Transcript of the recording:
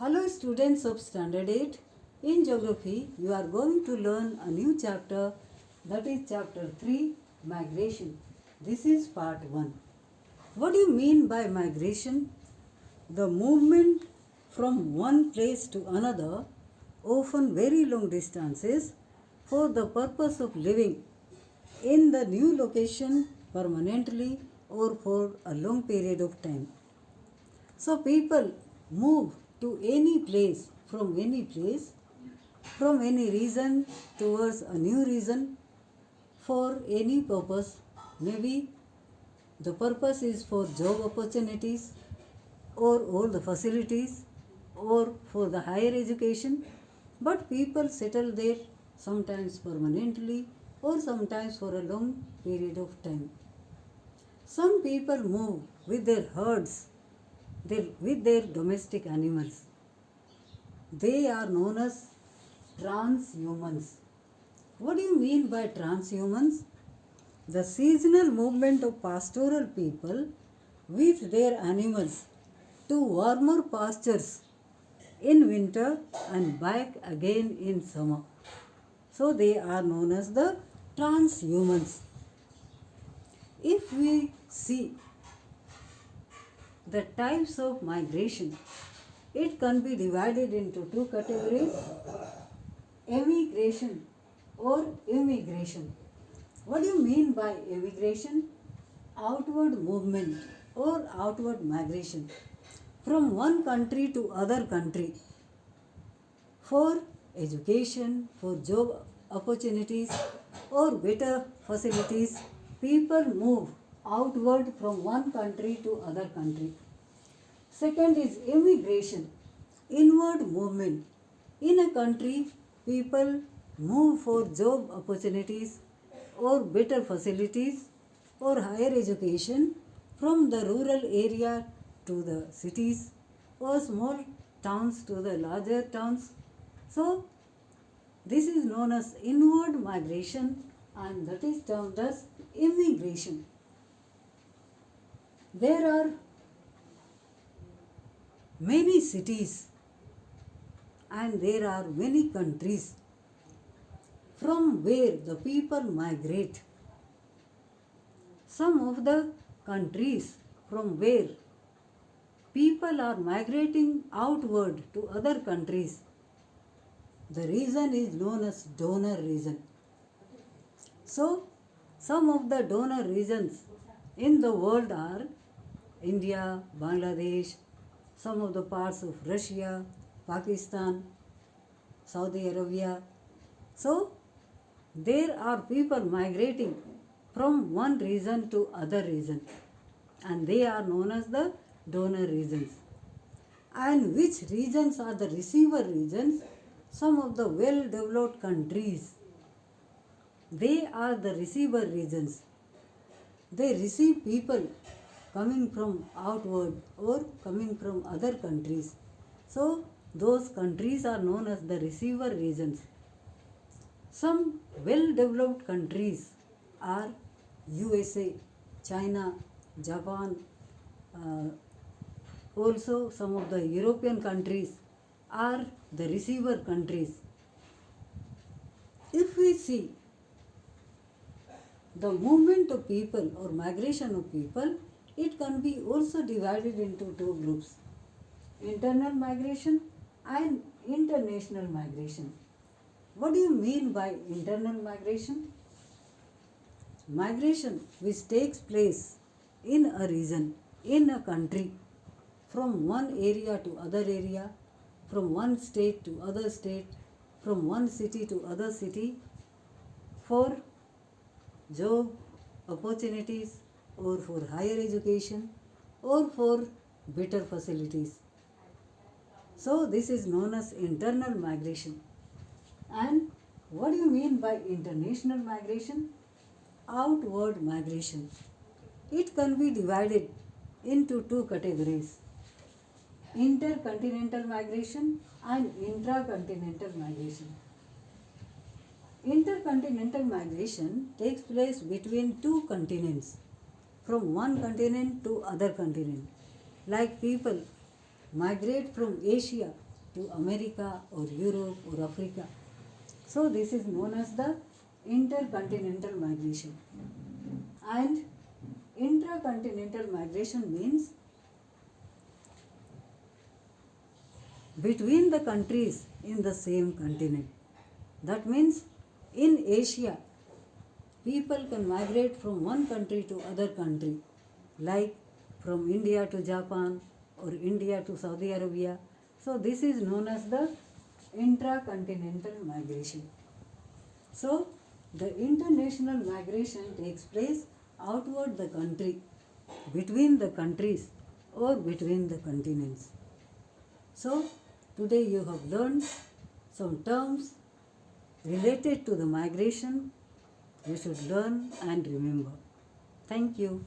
Hello students of Standard 8. In Geography, you are going to learn a new chapter, that is chapter 3, Migration. This is part 1. What do you mean by migration? The movement from one place to another, often very long distances, for the purpose of living in the new location permanently or for a long period of time. So people move to any place, from any place, from any region towards a new region for any purpose. Maybe the purpose is for job opportunities or all the facilities or for the higher education, but people settle there sometimes permanently or sometimes for a long period of time. Some people move with their herds, with their domestic animals. They are known as transhumans. What do you mean by transhumans? The seasonal movement of pastoral people with their animals to warmer pastures in winter and back again in summer. So they are known as the transhumans. If we see the types of migration, it can be divided into two categories: emigration or immigration. What do you mean by emigration? Outward movement or outward migration from one country to other country for education, for job opportunities or better facilities. People move outward from one country to other country. Second is immigration, inward movement. In a country, people move for job opportunities or better facilities or higher education from the rural area to the cities or small towns to the larger towns. So, this is known as inward migration and that is termed as immigration. There are many cities and there are many countries from where the people migrate. Some of the countries from where people are migrating outward to other countries, the region is known as donor region. So, some of the donor regions in the world are India, Bangladesh, some of the parts of Russia, Pakistan, Saudi Arabia. So, there are people migrating from one region to other region and they are known as the donor regions. And which regions are the receiver regions? Some of the well developed countries, they are the receiver regions. They receive people coming from outward or coming from other countries. So those countries are known as the receiver regions. Some well developed countries are USA, China, Japan, also some of the European countries are the receiver countries. If we see the movement of people or migration of people, it can be also divided into two groups: internal migration and international migration. What do you mean by internal migration? Migration which takes place in a region, in a country, from one area to other area, from one state to other state, from one city to other city, for job opportunities or for higher education or for better facilities. So this is known as internal migration. And what do you mean by international migration? Outward migration. It can be divided into two categories: intercontinental migration and intracontinental migration. Intercontinental migration takes place between two continents, from one continent to other continent. Like people migrate from Asia to America or Europe or Africa. So this is known as the intercontinental migration. And intracontinental migration means between the countries in the same continent. That means in Asia, people can migrate from one country to other country, like from India to Japan or India to Saudi Arabia. So this is known as the intracontinental migration. So the international migration takes place outward the country, between the countries or between the continents. So today you have learned some terms related to the migration you should learn and remember. Thank you.